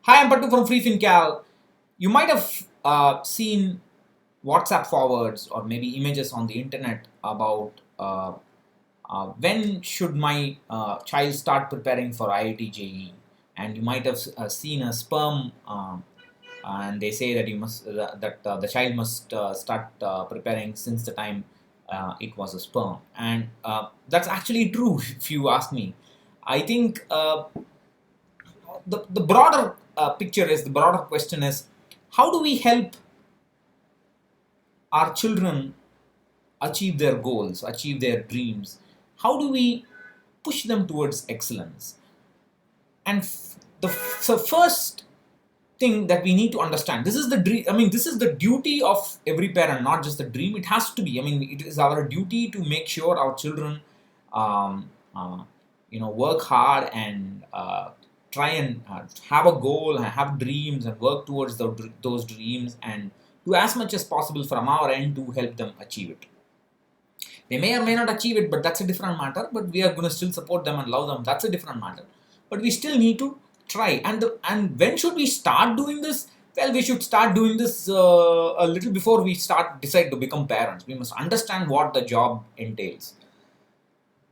Hi, I'm Pattu from freefincal. You might have seen WhatsApp forwards or maybe images on the internet about when should my child start preparing for IIT JEE, and you might have seen a sperm, and they say that you must that the child must start preparing since the time it was a sperm, and that's actually true if you ask me. I think the broader picture is the broader question is how do we help our children achieve their goals, achieve their dreams? How do we push them towards excellence? And the first thing that we need to understand, this is the dream, I mean, this is the duty of every parent, not just the dream. It has to be, I mean, it is our duty to make sure our children um, uh, work hard and try and have a goal, have dreams, and work towards those dreams, and do as much as possible from our end to help them achieve it. They may or may not achieve it, but that's a different matter. But we are going to still support them and love them. That's a different matter. But we still need to try. And when should we start doing this? Well, we should start doing this a little before we decide to become parents. We must understand what the job entails.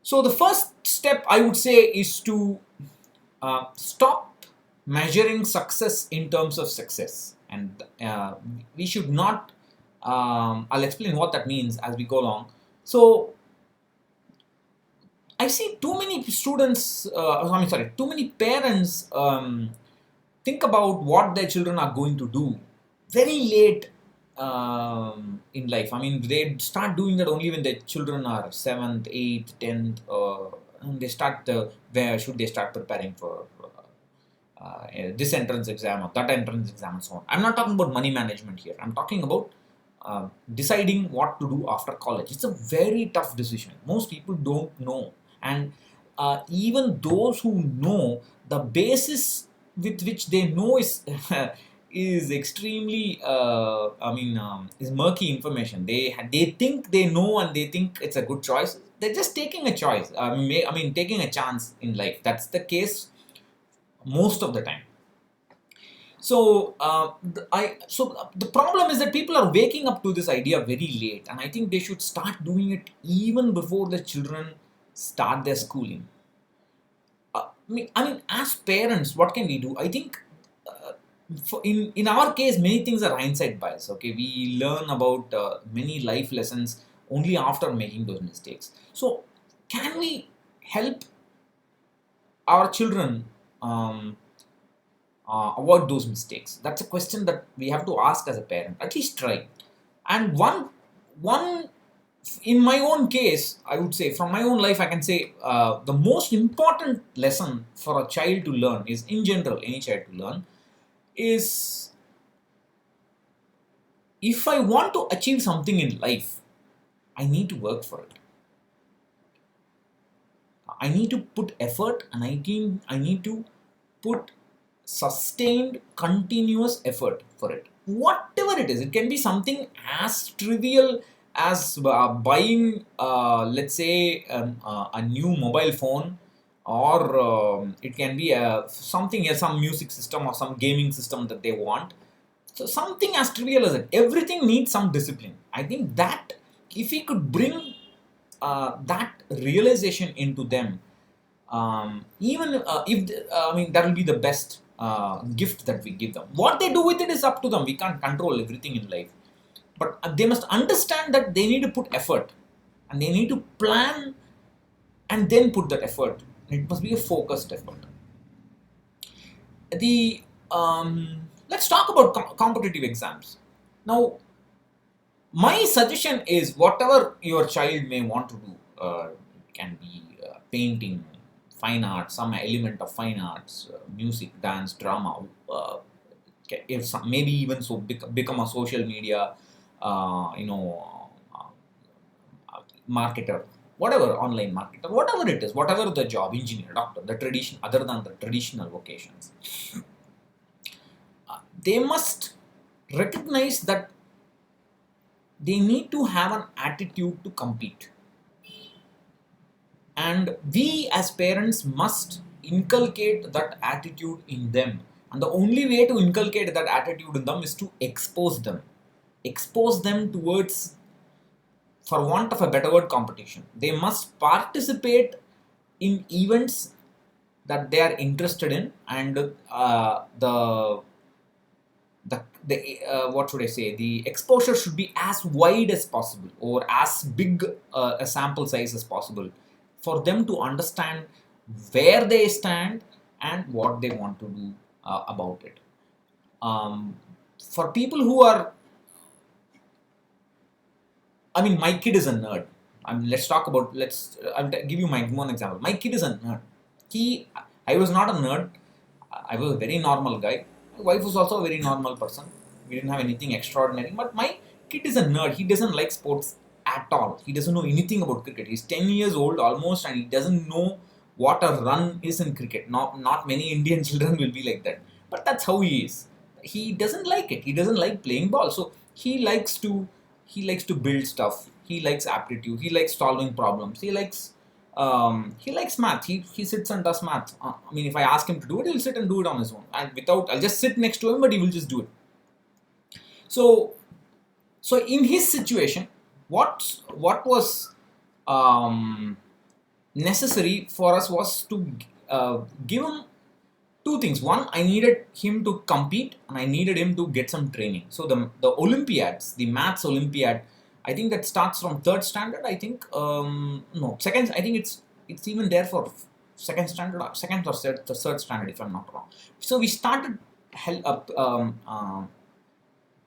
So the first step I would say is to stop measuring success in terms of success, and we should not. I'll explain what that means as we go along. So I see too many students, too many parents think about what their children are going to do very late in life. I mean, they start doing that only when their children are 7th, 8th, 10th, and they start, where should they start preparing for this entrance exam or that entrance exam and so on. I'm not talking about money management here. I'm talking about deciding what to do after college. It's a very tough decision. Most people don't know, and even those who know, the basis with which they know is is extremely is murky information. They think they know and they think it's a good choice. They're just taking a choice. Taking a chance in life. That's the case most of the time. So the problem is that people are waking up to this idea very late, and I think they should start doing it even before the children start their schooling. As parents, what can we do? I think in our case, many things are hindsight bias. Okay, we learn about many life lessons only after making those mistakes. So, can we help our children avoid those mistakes? That's a question that we have to ask as a parent. At least try. And one in my own case, I would say, from my own life, I can say the most important lesson for a child to learn is, in general, any child to learn is, if I want to achieve something in life, I need to work for it. I need to put effort, and I need to put sustained, continuous effort for it. Whatever it is, it can be something as trivial as buying, let's say, a new mobile phone, or it can be something, some music system or some gaming system that they want. So something as trivial as it. Everything needs some discipline. I think that if we could bring that realization into them, even if that will be the best gift that we give them. What they do with it is up to them. We can't control everything in life, but they must understand that they need to put effort, and they need to plan and then put that effort. It must be a focused effort. The Let's talk about competitive exams now. My suggestion is, whatever your child may want to do, it can be painting, fine arts, some element of fine arts, music, dance, drama, if some, maybe even so become a social media, marketer, whatever, online marketer, whatever it is, whatever the job, engineer, doctor, the tradition, other than the traditional vocations, they must recognize that they need to have an attitude to compete, and we as parents must inculcate that attitude in them. And the only way to inculcate that attitude in them is to expose them. Expose them towards, for want of a better word, competition. They must participate in events that they are interested in, and the what should I say? The exposure should be as wide as possible, or as big a sample size as possible, for them to understand where they stand and what they want to do about it. For people who are, I mean, my kid is a nerd. Let's talk about. I'll give you my one example. My kid is a nerd. I was not a nerd. I was a very normal guy. My wife was also a very normal person. We didn't have anything extraordinary. But my kid is a nerd. He doesn't like sports at all. He doesn't know anything about cricket. He's 10 years old almost, and he doesn't know what a run is in cricket. Not many Indian children will be like that. But that's how he is. He doesn't like it. He doesn't like playing ball. So he likes to build stuff. He likes aptitude. He likes solving problems. He likes math. He sits and does math. I mean, if I ask him to do it, he'll sit and do it on his own. And I'll just sit next to him, but he will just do it. So, in his situation, what was necessary for us was to give him two things. One, I needed him to compete, and I needed him to get some training. So the Olympiads, the maths Olympiad, I think that starts from third standard. I think no, second. I think it's even there for second standard, or second or third standard, if I'm not wrong. So we started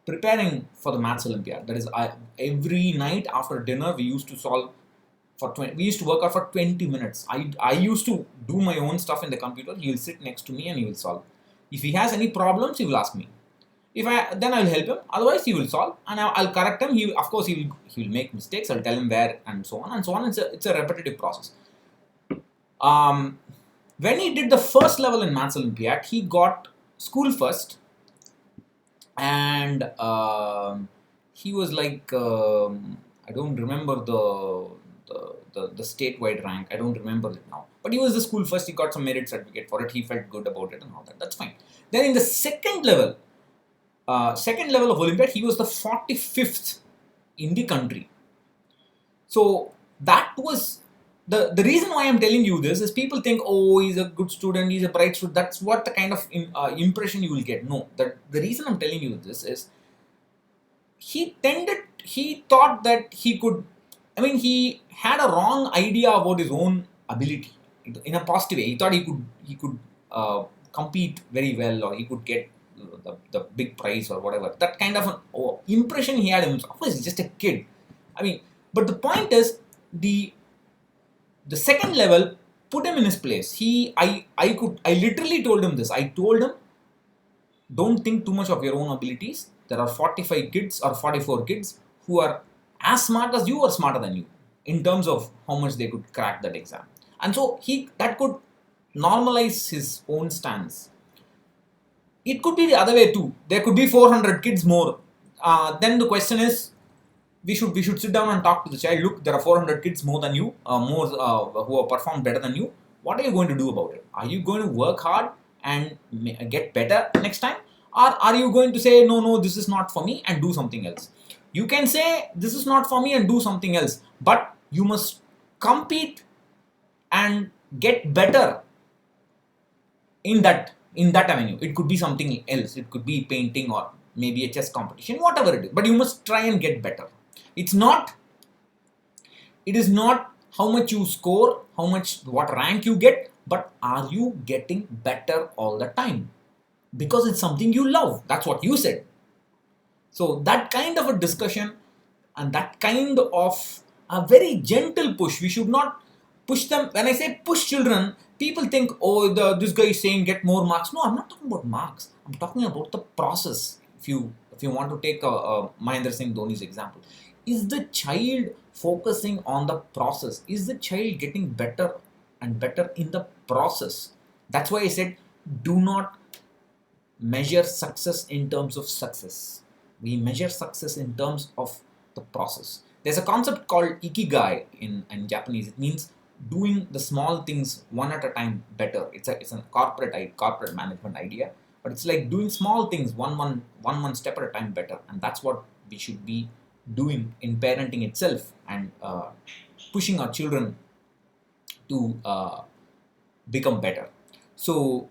preparing for the maths Olympiad. That is, every night after dinner we used to solve for 20. We used to work out for 20 minutes. I used to do my own stuff in the computer. He will sit next to me and he will solve. If he has any problems, he will ask me. Then I will help him. Otherwise, he will solve, and I'll correct him. Of course, he will make mistakes. I'll tell him where, and so on and so on. It's a repetitive process. When he did the first level in Maths Olympiad, he got school first, and he was like, I don't remember the statewide rank. I don't remember it now. But he was the school first. He got some merit certificate for it. He felt good about it and all that. That's fine. Then in the second level of Olympiad, he was the 45th in the country. So that was the reason why I'm telling you this is people think, oh, he's a good student, he's a bright student. That's what the kind of impression you will get. No, the reason I'm telling you this is he thought that he could, he had a wrong idea about his own ability in a positive way. He thought he could compete very well, or he could get the big prize or whatever. That kind of an impression he had of himself. Of course, he's just a kid. But the point is, the second level put him in his place. I literally told him this. I told him, don't think too much of your own abilities. There are 45 kids or 44 kids who are as smart as you or smarter than you in terms of how much they could crack that exam. And so that could normalize his own stance. It could be the other way too. There could be 400 kids more. Then the question is, we should sit down and talk to the child. Look, there are 400 kids more than you, who have performed better than you. What are you going to do about it? Are you going to work hard and get better next time? Or are you going to say, no, this is not for me, and do something else? You can say, this is not for me, and do something else. But you must compete and get better in that avenue. It could be something else. It could be painting, or maybe a chess competition, whatever it is. But you must try and get better. It is not how much you score, what rank you get, but are you getting better all the time? Because it's something you love. That's what you said. So that kind of a discussion and that kind of a very gentle push, we should not push them. When I say push children, people think, oh, this guy is saying get more marks. No, I'm not talking about marks. I'm talking about the process. If you want to take Mahendra Singh Dhoni's example, is the child focusing on the process? Is the child getting better and better in the process? That's why I said, do not measure success in terms of success. We measure success in terms of the process. There's a concept called ikigai in Japanese. It means doing the small things one at a time better. It's a corporate management idea. but it's like doing small things one step at a time better, and that's what we should be doing in parenting itself, and pushing our children to become better. So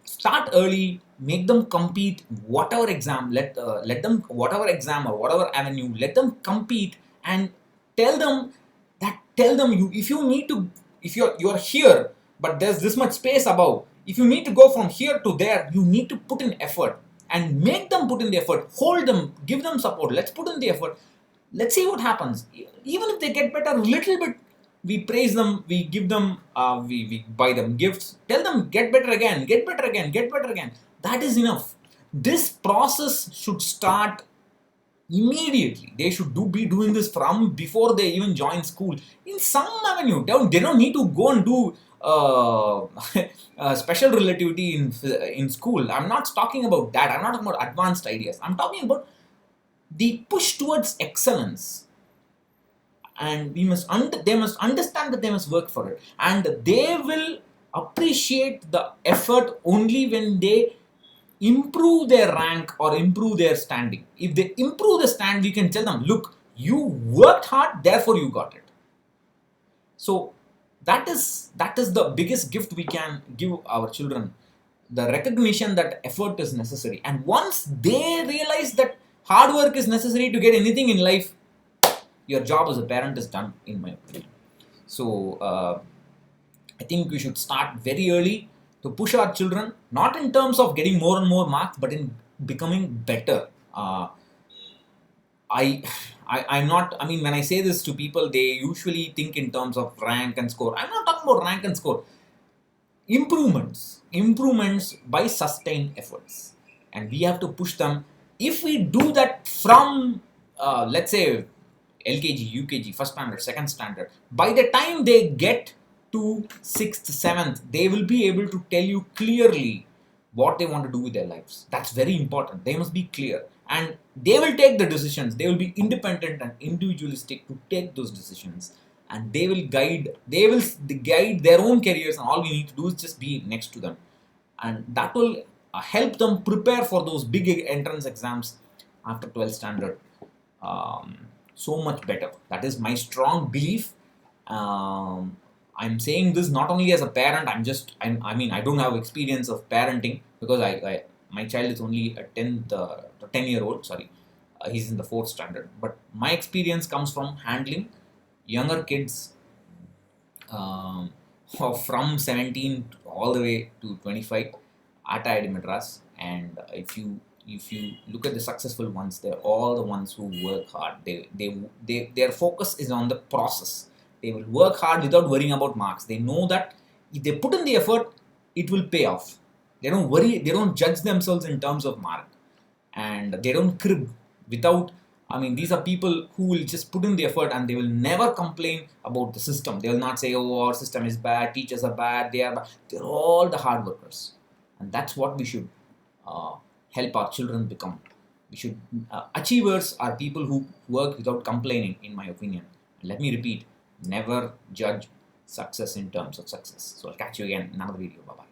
start early, make them compete whatever exam, let them whatever exam or whatever avenue, let them compete, and tell them you, if you need to, if you're here but there's this much space above, if you need to go from here to there, you need to put in effort, and make them put in the effort, hold them, give them support, let's put in the effort, let's see what happens. Even if they get better a little bit, we praise them, we give them, we buy them gifts, tell them get better again, get better again, get better again. That is enough. This process should start immediately. They should be doing this from before they even join school. In some avenue, they don't need to go and do special relativity in school. I'm not talking about that. I'm not talking about advanced ideas. I'm talking about the push towards excellence, and they must understand that they must work for it, and they will appreciate the effort only when they improve their rank or improve their standing. If they improve the stand, we can tell them, look, you worked hard, therefore you got it. So that is the biggest gift we can give our children, the recognition that effort is necessary. And once they realize that hard work is necessary to get anything in life, your job as a parent is done, in my opinion. So I think we should start very early to push our children, not in terms of getting more and more marks, but in becoming better. I'm not, I mean, when I say this to people, they usually think in terms of rank and score. I'm not talking about rank and score. Improvements by sustained efforts. And we have to push them. If we do that from, let's say, LKG, UKG, first standard, second standard, by the time they get to 6th, 7th, they will be able to tell you clearly what they want to do with their lives. That's very important. They must be clear. And they will take the decisions. They will be independent and individualistic to take those decisions. And they will guide their own careers, and all we need to do is just be next to them. And that will help them prepare for those big entrance exams after 12th standard. So much better. That is my strong belief. I'm saying this not only as a parent. I don't have experience of parenting, because my child is only a 10-year-old. Sorry, he's in the 4th standard. But my experience comes from handling younger kids from 17 all the way to 25 at IIT Madras. And if you look at the successful ones, they're all the ones who work hard. Their focus is on the process. They will work hard without worrying about marks. They know that if they put in the effort, it will pay off. They don't worry. They don't judge themselves in terms of mark, and they don't crib without. I mean, these are people who will just put in the effort, and they will never complain about the system. They will not say, "Oh, our system is bad. Teachers are bad. They are bad." They're all the hard workers, and that's what we should help our children become. We should achievers are people who work without complaining, in my opinion. Let me repeat: never judge success in terms of success. So I'll catch you again in another video. Bye bye.